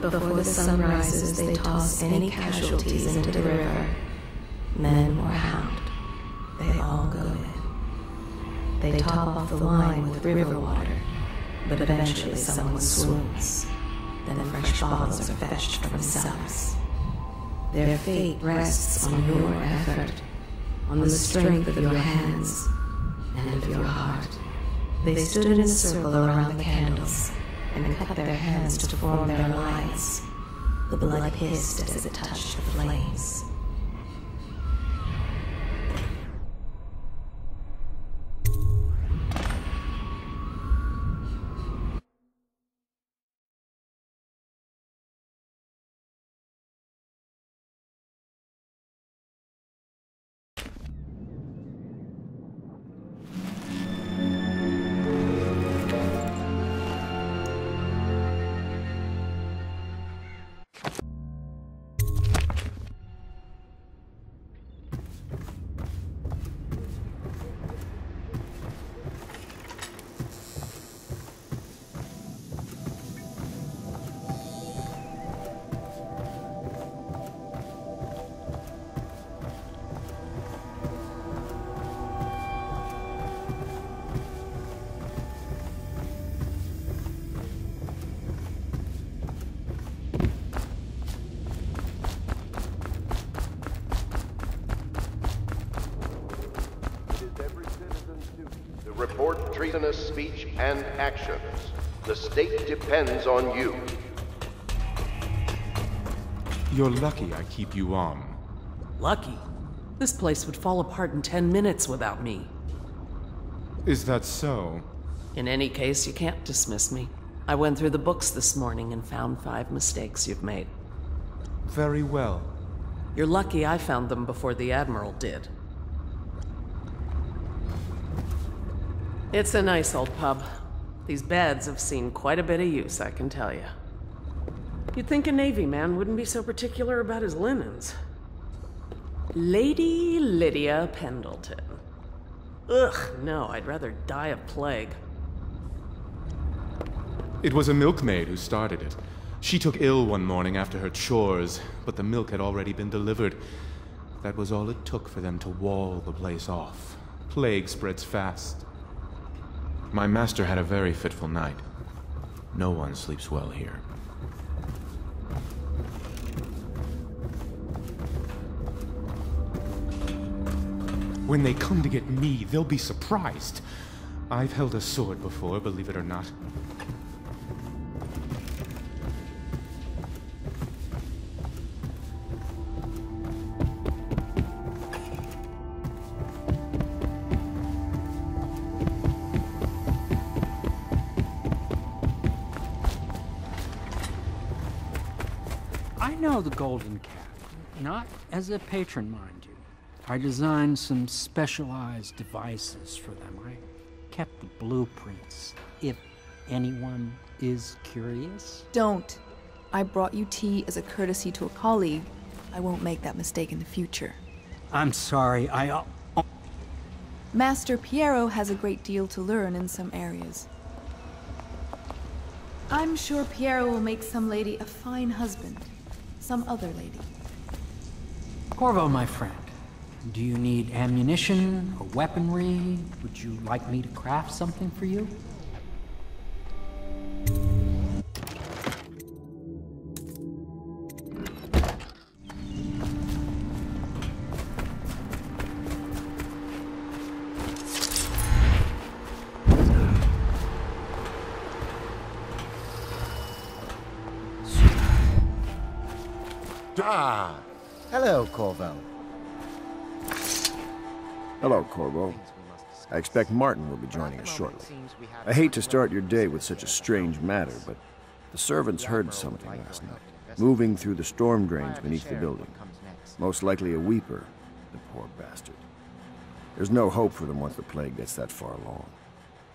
Before the sun rises, they toss any casualties into the river. Men or hound, they all go in. They top off the wine with river water, but eventually someone swoons. Then fresh bottles are fetched from the cellars. Their fate rests on your effort, on the strength of your hands and of your heart. They stood in a circle around the candles and cut their hands to form their lines. The blood hissed as it touched the flames. Report treasonous speech and actions. The state depends on you. You're lucky I keep you on. Lucky? This place would fall apart in 10 minutes without me. Is that so? In any case, you can't dismiss me. I went through the books this morning and found 5 mistakes you've made. Very well. You're lucky I found them before the Admiral did. It's a nice old pub. These beds have seen quite a bit of use, I can tell you. You'd think a Navy man wouldn't be so particular about his linens. Lady Lydia Pendleton. Ugh, no, I'd rather die of plague. It was a milkmaid who started it. She took ill one morning after her chores, but the milk had already been delivered. That was all it took for them to wall the place off. Plague spreads fast. My master had a very fitful night. No one sleeps well here. When they come to get me, they'll be surprised. I've held a sword before, believe it or not. I know the Golden Cat, not as a patron, mind you. I designed some specialized devices for them. I kept the blueprints, if anyone is curious. Don't. I brought you tea as a courtesy to a colleague. I won't make that mistake in the future. I'm sorry, Master Piero has a great deal to learn in some areas. I'm sure Piero will make some lady a fine husband. Some other lady. Corvo, my friend, do you need ammunition or weaponry? Would you like me to craft something for you? Ah! Hello, Corvo. Hello, Corvo. I expect Martin will be joining us shortly. I hate to start your day with such a strange matter, but the servants heard something last night, moving through the storm drains beneath the building. Most likely a weeper, the poor bastard. There's no hope for them once the plague gets that far along.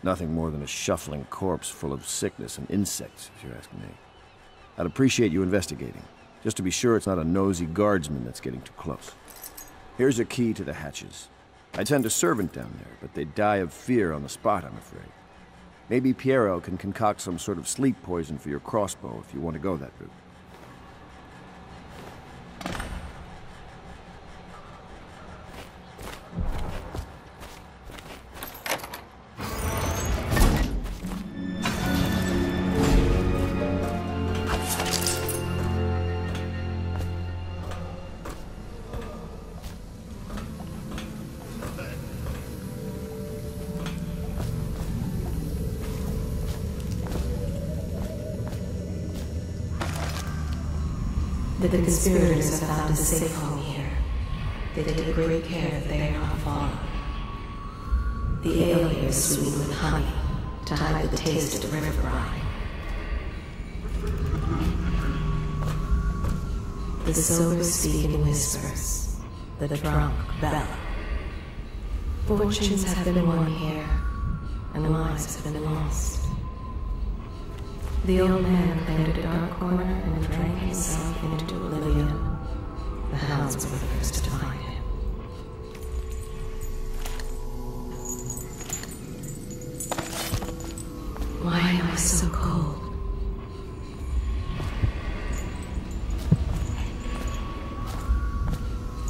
Nothing more than a shuffling corpse full of sickness and insects, if you ask me. I'd appreciate you investigating, just to be sure it's not a nosy guardsman that's getting too close. Here's a key to the hatches. I'd send a servant down there, but they'd die of fear on the spot, I'm afraid. Maybe Piero can concoct some sort of sleep poison for your crossbow if you want to go that route. The conspirators have found a safe home here. They take great care that they are not followed. The ale here is sweetened with honey to hide the taste of river brine. The sober speak in whispers. The drunk bellow. Fortunes have been won here, and lives have been lost. The old man claimed a dark corner and drank himself into oblivion. The hounds were the first to find him. Why am I so cold?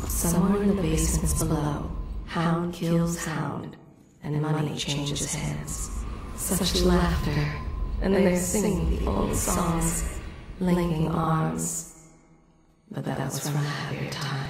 Somewhere in the basements below, hound kills hound, and money changes hands. Such laughter, and they're singing the old songs, linking arms. But that was from a happier time.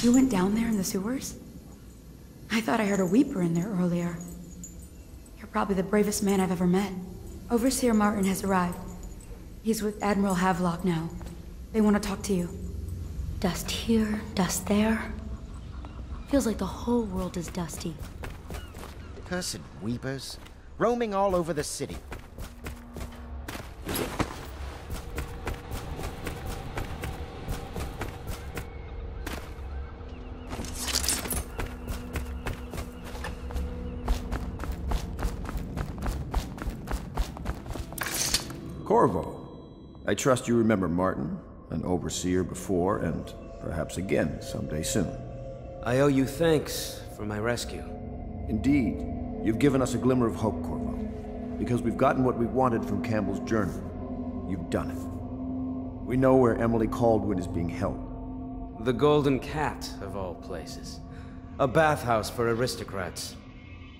You went down there in the sewers? I thought I heard a weeper in there earlier. You're probably the bravest man I've ever met. Overseer Martin has arrived. He's with Admiral Havelock now. They want to talk to you. Dust here, dust there. Feels like the whole world is dusty. Cursed weepers, roaming all over the city. Corvo, I trust you remember Martin, an overseer before, and perhaps again someday soon. I owe you thanks for my rescue. Indeed, you've given us a glimmer of hope, Corvo. Because we've gotten what we wanted from Campbell's journal. You've done it. We know where Emily Caldwin is being held. The Golden Cat, of all places. A bathhouse for aristocrats.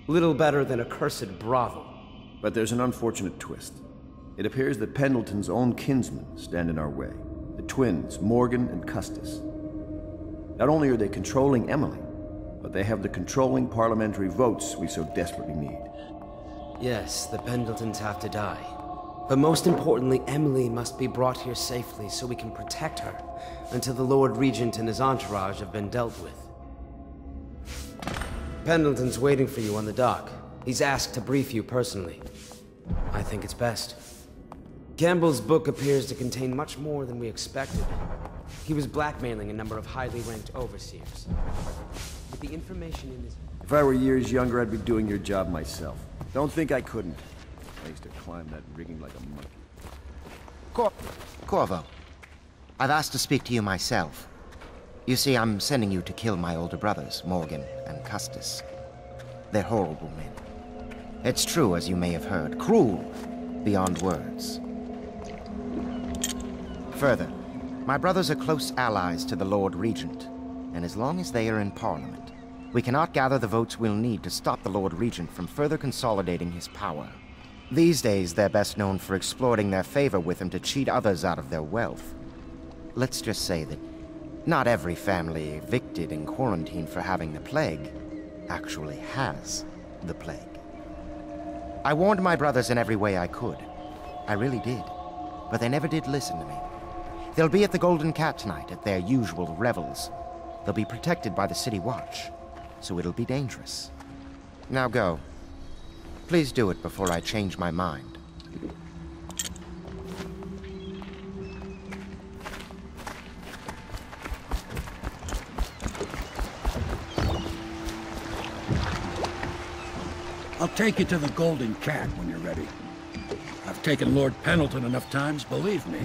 Little better than a cursed brothel. But there's an unfortunate twist. It appears that Pendleton's own kinsmen stand in our way. The twins, Morgan and Custis. Not only are they controlling Emily, but they have the controlling parliamentary votes we so desperately need. Yes, the Pendletons have to die. But most importantly, Emily must be brought here safely so we can protect her until the Lord Regent and his entourage have been dealt with. Pendleton's waiting for you on the dock. He's asked to brief you personally. I think it's best. Campbell's book appears to contain much more than we expected. He was blackmailing a number of highly ranked overseers. With the information in his... If I were years younger, I'd be doing your job myself. Don't think I couldn't. I used to climb that rigging like a monkey. Corvo, I've asked to speak to you myself. You see, I'm sending you to kill my older brothers, Morgan and Custis. They're horrible men. It's true, as you may have heard, cruel beyond words. Further, my brothers are close allies to the Lord Regent, and as long as they are in Parliament, we cannot gather the votes we'll need to stop the Lord Regent from further consolidating his power. These days, they're best known for exploiting their favor with him to cheat others out of their wealth. Let's just say that Not every family evicted and quarantined for having the plague actually has the plague. I warned my brothers in every way I could. I really did. But they never did listen to me. They'll be at the Golden Cat tonight at their usual revels. They'll be protected by the City Watch, so it'll be dangerous. Now go. Please do it before I change my mind. I'll take you to the Golden Cat when you're ready. I've taken Lord Pendleton enough times, believe me.